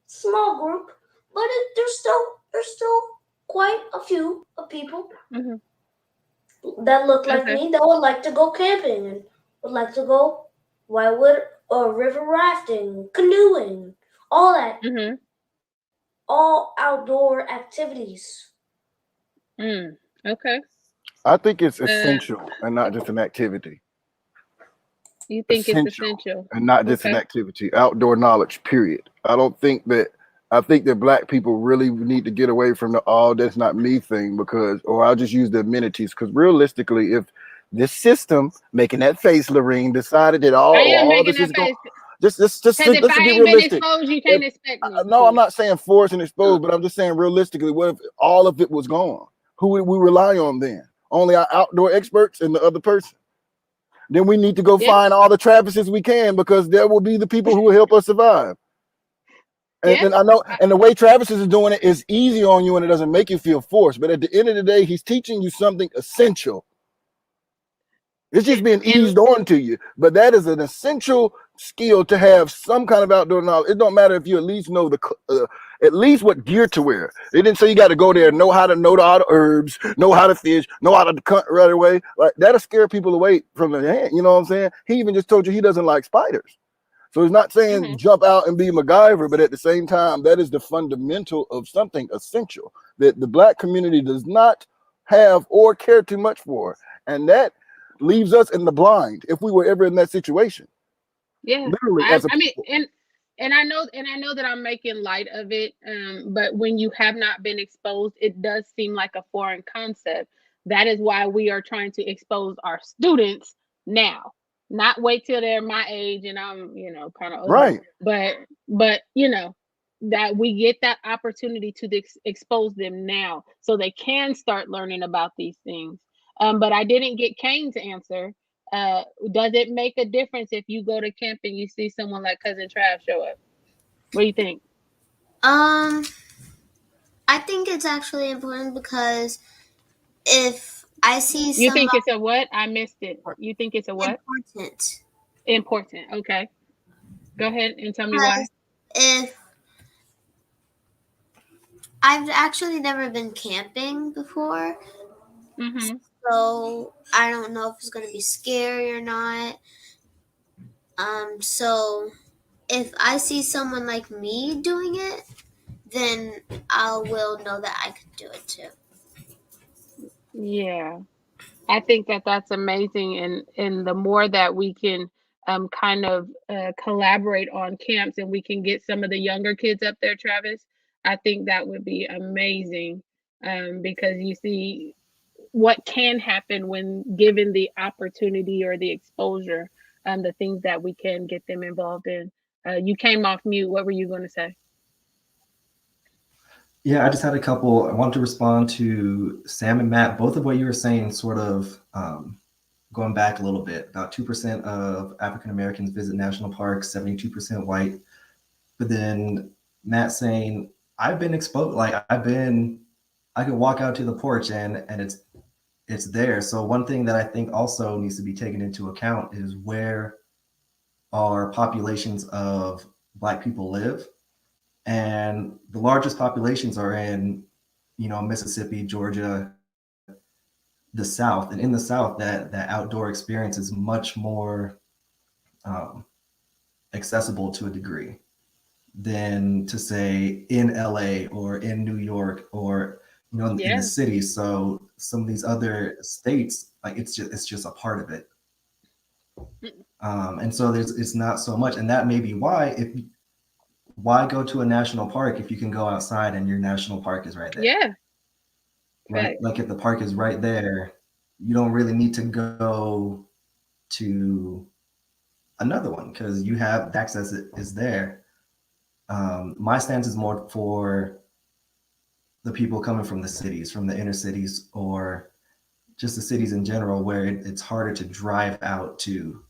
small group, but they're still quite a few of people Mm-hmm. that look like Okay. me that would like to go camping and would like to go whitewood or river rafting, canoeing, all that, Mm-hmm. all outdoor activities. Okay. I think it's Uh, essential and not just an activity. you think it's Essential essential? and not just an Okay. activity. Outdoor knowledge, period. I think that black people really need to get away from the "all that's not me" thing, because, or I'll just use the amenities, because realistically, if this system making that face, Lorene, decided that I am all making this that is going, face just because if let's I be ain't been realistic. exposed, you If can't expect me no, I'm to. not saying force and expose, but I'm just saying realistically, what if all of it was gone? Who would we rely on then? Only our outdoor experts and the other person. Then we need to go Yeah. find all the Travises we can, because there will be the people who will help us survive. Yeah. And I know, and the way Travis is doing it is easy on you and it doesn't make you feel forced. But at the end of the day, he's teaching you something essential. It's just being And eased on to you. But that is an essential skill to have some kind of outdoor knowledge. It don't matter if you at least know at least what gear to wear. They didn't say you got to go there and know how to know all the herbs, know how to fish, know how to cut right away. Like, that'll scare people away from the hand. You know what I'm saying? He even just told you he doesn't like spiders. So he's not saying jump out and be MacGyver, but at the same time, that is the fundamental of something essential that the black community does not have or care too much for. And that leaves us in the blind if we were ever in that situation. yeah, Literally, I as a I mean, people. and I know that I'm making light of it. But when you have not been exposed, it does seem like a foreign concept. That is why we are trying to expose our students now, not wait till they're my age and I'm, kind of old. Right. But that we get that opportunity to expose them now, so they can start learning about these things. But I didn't get Kane to answer. Does it make a difference if you go to camp and you see someone like Cousin Trav show up? What do you think? I think it's actually important because if I see You think somebody it's a what? I missed it. You think it's a what? important, Important. Okay. Go ahead and tell me why. because if I've actually never been camping before, Mm-hmm. so I don't know if it's going to be scary or not. So if I see someone like me doing it, then I will know that I could do it too. Yeah. I think that that's amazing, and the more that we can kind of collaborate on camps, and we can get some of the younger kids up there, Travis, I think that would be amazing, because you see what can happen when given the opportunity or the exposure, the things that we can get them involved in. You came off mute. What were you going to say? Yeah, I just had a couple. I wanted to respond to Sam and Matt. Both of what you were saying, sort of going back a little bit. About 2% of African Americans visit national parks, 72% white. But then Matt saying, I've been exposed. Like I could walk out to the porch and it's there. So one thing that I think also needs to be taken into account is where our populations of Black people live. And the largest populations are in, Mississippi, Georgia, the South. And in the South, that outdoor experience is much more accessible to a degree than to say in LA or in New York or in the cities. So some of these other states, like it's just a part of it. And so it's not so much, and that may be why go to a national park if you can go outside and your national park is right there. Yeah. Right. Like if the park is right there, you don't really need to go to another one because you have access is there. My stance is more for the people coming from the cities, from the inner cities, or just the cities in general, where it's harder to drive out to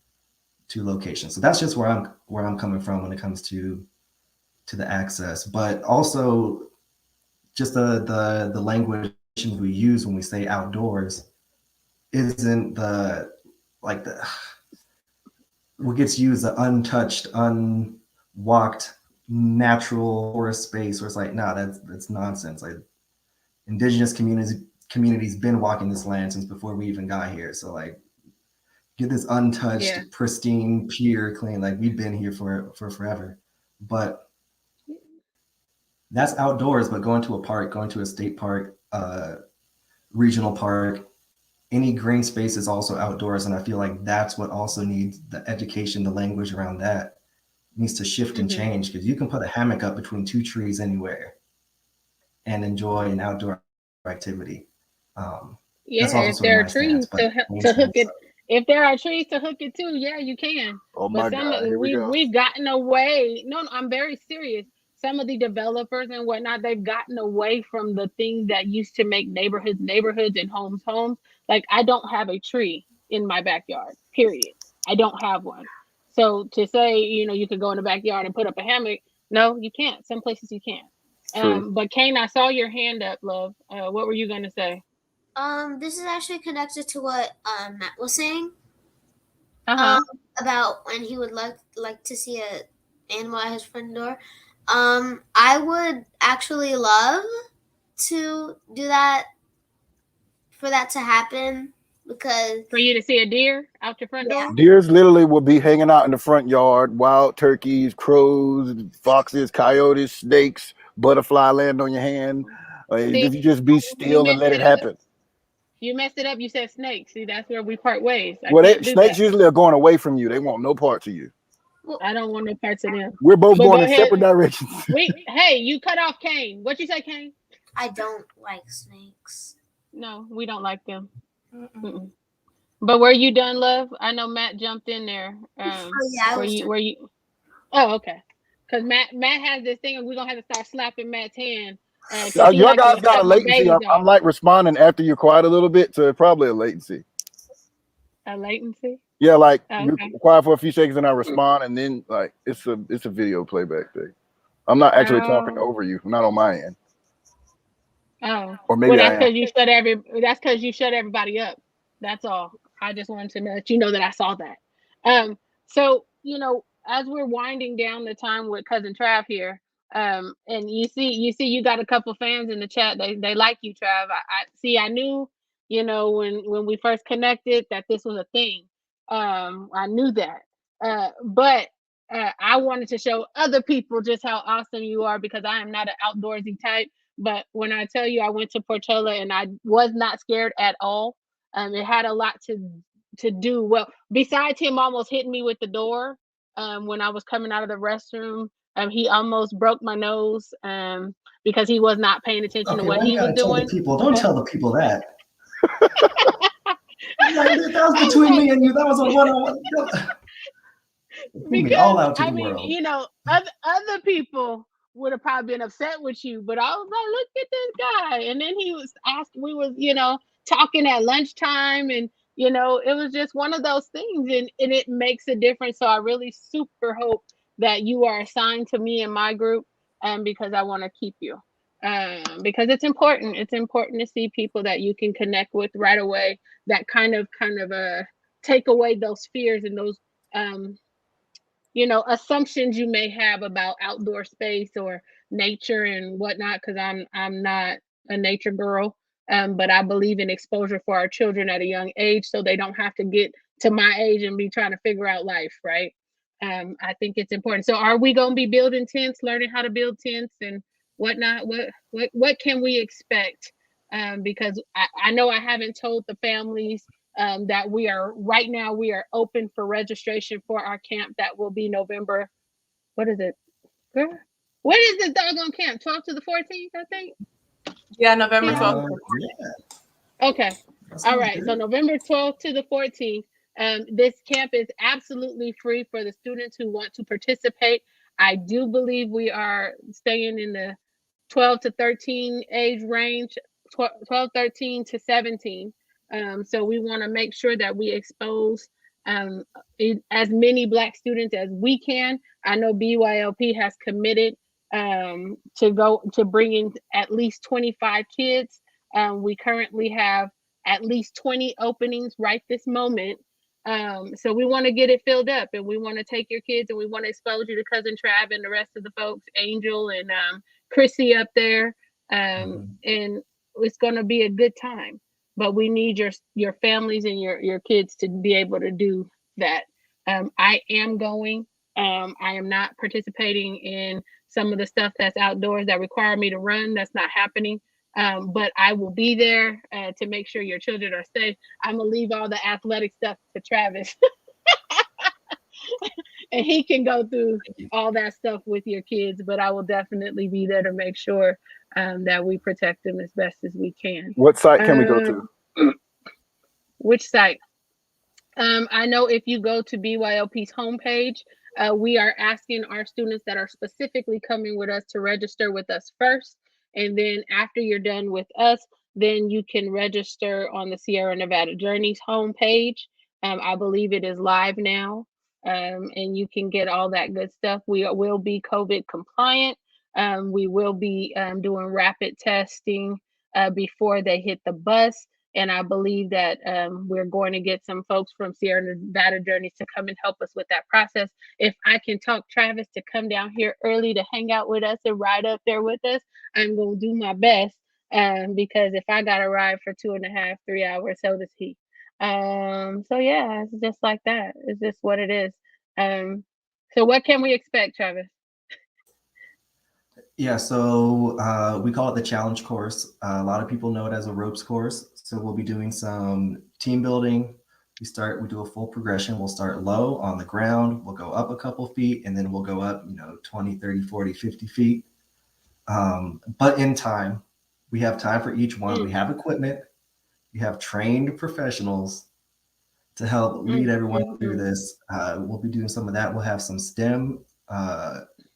locations. So that's just where I'm coming from when it comes to the access, but also just the language we use when we say outdoors isn't what gets used, the untouched, unwalked natural forest space, where it's like, nah, that's nonsense. Like indigenous communities been walking this land since before we even got here. So like, get this untouched, Yeah. pristine, pure, clean. Like we've been here for forever. But that's outdoors. But going to a park, going to a state park, regional park, any green space is also outdoors. And I feel like that's what also needs the education, the language around that needs to shift and change, because you can put a hammock up between two trees anywhere and enjoy an outdoor activity. That's Yeah, also if sort of there are my stance. trees But to hook it, if there are trees to hook it to, yeah, you can. Oh But my God, here we go. we've gotten away. No, I'm very serious. Some of the developers and whatnot, they've gotten away from the things that used to make neighborhoods and homes homes. Like I don't have a tree in my backyard. Period. I don't have one. So to say, you could go in the backyard and put up a hammock, no, you can't. Some places you can't. True. But Kane, I saw your hand up, love. What were you gonna say? This is actually connected to what Matt was saying. Uh-huh. About when he would like to see a animal at his front door. I would actually love to do that, for that to happen, because For you to see a deer out your front door? Deers literally will be hanging out in the front yard. Wild turkeys, crows, foxes, coyotes, snakes, butterfly land on your hand. See, If you just be you still and messed let it it up. happen. You messed it up. You said snakes. See, that's where we part ways. I Well, can't do snakes that. usually are going away from you. They want no parts of you. I don't want no parts of them. We're both But going go in ahead. separate directions. Hey, you cut off Kane. What you say, Kane? I don't like snakes. No, we don't like them. Mm-mm. But were you done, love? I know Matt jumped in there. Oh yeah, I was done. Were you? Oh, okay. Because Matt has this thing, and we're gonna have to start slapping Matt's hand. Because he Your likes to guys got cut a my latency. babies I'm off. like responding after you're quiet a little bit, so probably a latency. A latency. Yeah, like you're Okay. quiet for a few seconds and I respond, and then like it's a video playback thing. I'm not actually talking over you. Not on my end. Oh, Or maybe well, I am. That's because you shut everybody up. That's all. I just wanted to let you know that I saw that. So as we're winding down the time with cousin Trav here, and you see, you got a couple fans in the chat. They like you, Trav. I see. I knew, when we first connected that this was a thing. I knew that. But I wanted to show other people just how awesome you are, because I am not an outdoorsy type. But when I tell you I went to Portola and I was not scared at all, it had a lot to do. Well, besides him almost hitting me with the door when I was coming out of the restroom, he almost broke my nose because he was not paying attention to okay, what why you he was gotta tell the doing. people? Don't tell the people that. That was between me and you. That was a one-on-one. Me all out to the world. Other people would have probably been upset with you, but I was like, look at this guy. And then he was asking, we was, talking at lunchtime, and it was just one of those things, and it makes a difference. So I really super hope that you are assigned to me and my group, because I want to keep you. Because it's important. It's important to see people that you can connect with right away, that kind of take away those fears and those assumptions you may have about outdoor space or nature and whatnot, because I'm not a nature girl, but I believe in exposure for our children at a young age, so they don't have to get to my age and be trying to figure out life, right? I think it's important. So are we going to be building tents, learning how to build tents and whatnot? What can we expect? Because I know I haven't told the families that we are open for registration for our camp that will be November. What is it? Girl? What is the doggone camp? 12th to the 14th, I think. Yeah, November 12th. Okay. All right. So November 12th to the 14th. This camp is absolutely free for the students who want to participate. I do believe we are staying in the 12 to 13 age range, 12, 13 to 17. So we want to make sure that we expose as many Black students as we can. I know BYLP has committed to bringing at least 25 kids. We currently have at least 20 openings right this moment. So we want to get it filled up, and we want to take your kids, and we want to expose you to cousin Trav and the rest of the folks, Angel and Chrissy up there. And it's going to be a good time. But we need your families and your kids to be able to do that. I am going. I am not participating in some of the stuff that's outdoors that require me to run. That's not happening. But I will be there to make sure your children are safe. I'm gonna leave all the athletic stuff to Travis, and he can go through all that stuff with your kids. But I will definitely be there to make sure that we protect them as best as we can. What site can we go to? Which site? I know if you go to BYLP's homepage, we are asking our students that are specifically coming with us to register with us first. And then after you're done with us, then you can register on the Sierra Nevada Journeys homepage. I believe it is live now, and you can get all that good stuff. We will be COVID compliant. We will be doing rapid testing before they hit the bus. And I believe that we're going to get some folks from Sierra Nevada Journeys to come and help us with that process. If I can talk Travis to come down here early to hang out with us and ride up there with us, I'm going to do my best, because if I got to ride for 2.5, 3 hours, so does he. So yeah, it's just like that. It's just what it is. So what can we expect, Travis? Yeah, so we call it the challenge course. A lot of people know it as a ropes course. So we'll be doing some team building. We do a full progression. We'll start low on the ground. We'll go up a couple feet, and then we'll go up, 20, 30, 40, 50 feet. But in time, we have time for each one. We have equipment. We have trained professionals to help lead everyone through this. We'll be doing some of that. We'll have some STEM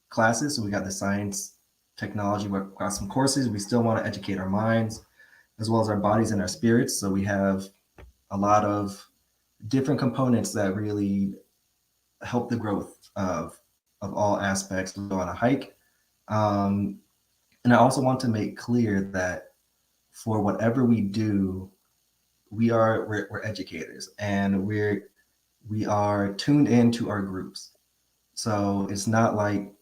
classes. So we got the science, technology, we've got some courses. We still want to educate our minds as well as our bodies and our spirits. So we have a lot of different components that really help the growth of all aspects. We go on a hike. And I also want to make clear that for whatever we do, we're educators, and we are tuned into our groups. So it's not like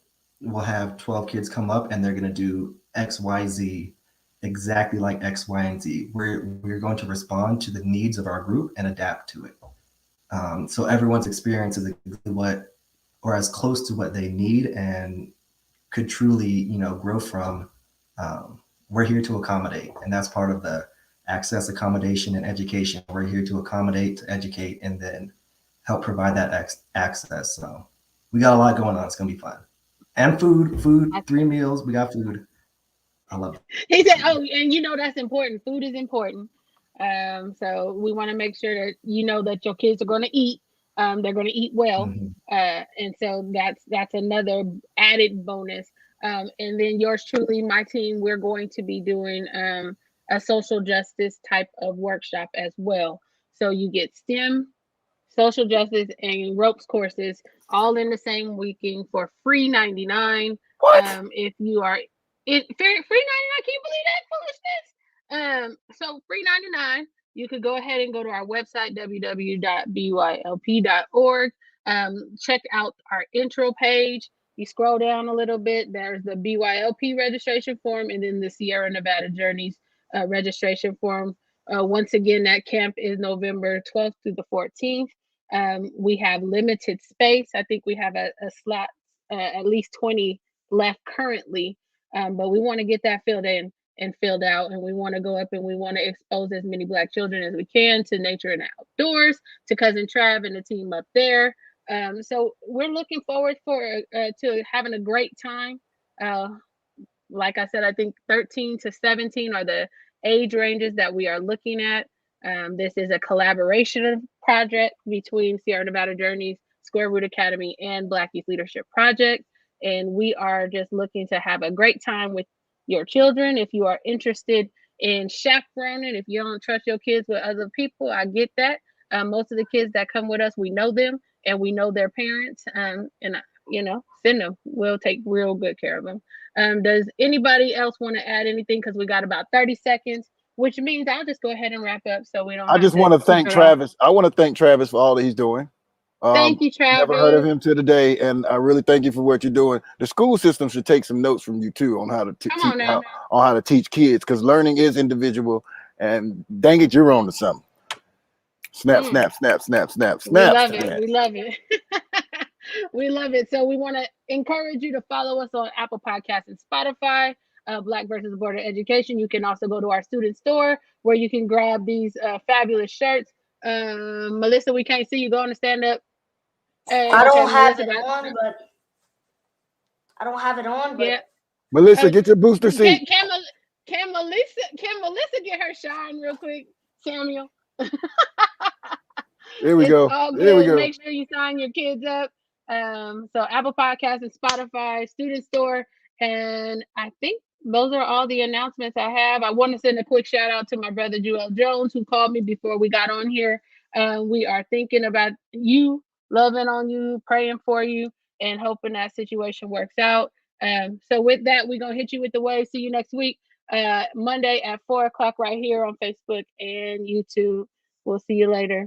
we'll have 12 kids come up and they're going to do X, Y, Z exactly like X, Y, and Z. We're going to respond to the needs of our group and adapt to it. So everyone's experience is what, or as close to what they need and could truly, grow from. We're here to accommodate, and that's part of the access, accommodation, and education. We're here to accommodate, to educate, and then help provide that access. So we got a lot going on. It's gonna be fun. And food, 3 meals. We got food. I love it. He said, "Oh, and that's important. Food is important. So we want to make sure that that your kids are going to eat. They're going to eat well, and so that's another added bonus. And then yours truly, my team, we're going to be doing a social justice type of workshop as well. So you get STEM, social justice, and ropes courses all in the same weekend for free 99. If you are free 99, can you believe that foolishness? So free 99. You could go ahead and go to our website, www.bylp.org. Check out our intro page. You scroll down a little bit, there's the BYLP registration form, and then the Sierra Nevada Journeys registration form. Once again, that camp is November 12th through the 14th. We have limited space. I think we have a slot, at least 20 left currently, but we want to get that filled in and filled out, and we want to go up and we want to expose as many Black children as we can to nature and outdoors, to Cousin Trav and the team up there. So we're looking forward to having a great time. Like I said, I think 13 to 17 are the age ranges that we are looking at. This is a collaboration project between Sierra Nevada Journeys, Square Root Academy, and Black Youth Leadership Project. And we are just looking to have a great time with your children. If you are interested in chaperoning, if you don't trust your kids with other people, I get that. Most of the kids that come with us, we know them and we know their parents, and send them. We'll take real good care of them. Does anybody else want to add anything? Because we got about 30 seconds, which means I'll just go ahead and wrap up so we don't. I just want to thank Travis. I want to thank Travis for all that he's doing. Thank you, Never heard of Travis. him till today, and I really thank you for what you're doing. The school system should take some notes from you too on how to Come on now. on how to teach kids, because learning is individual. And dang it, you're on to something. Snap, snap, snap, snap, snap, We snap. love it. We love it. We love it. So we want to encourage you to follow us on Apple Podcasts and Spotify, Black versus Border Education. You can also go to our student store where you can grab these fabulous shirts. Melissa, we can't see you. Go on and stand up. I don't have it on, but I don't have it on, but yeah. Melissa, get your booster seat. Can Melissa get her shine real quick, Samuel? There we go. All There we good. go. Make sure you sign your kids up. So Apple Podcasts and Spotify, Student Store, and I think those are all the announcements I have. I want to send a quick shout out to my brother Joel Jones, who called me before we got on here. We are thinking about you, loving on you, praying for you, and hoping that situation works out. So with that, we're gonna hit you with the wave. See you next week, Monday at 4 o'clock, right here on Facebook and YouTube. We'll see you later.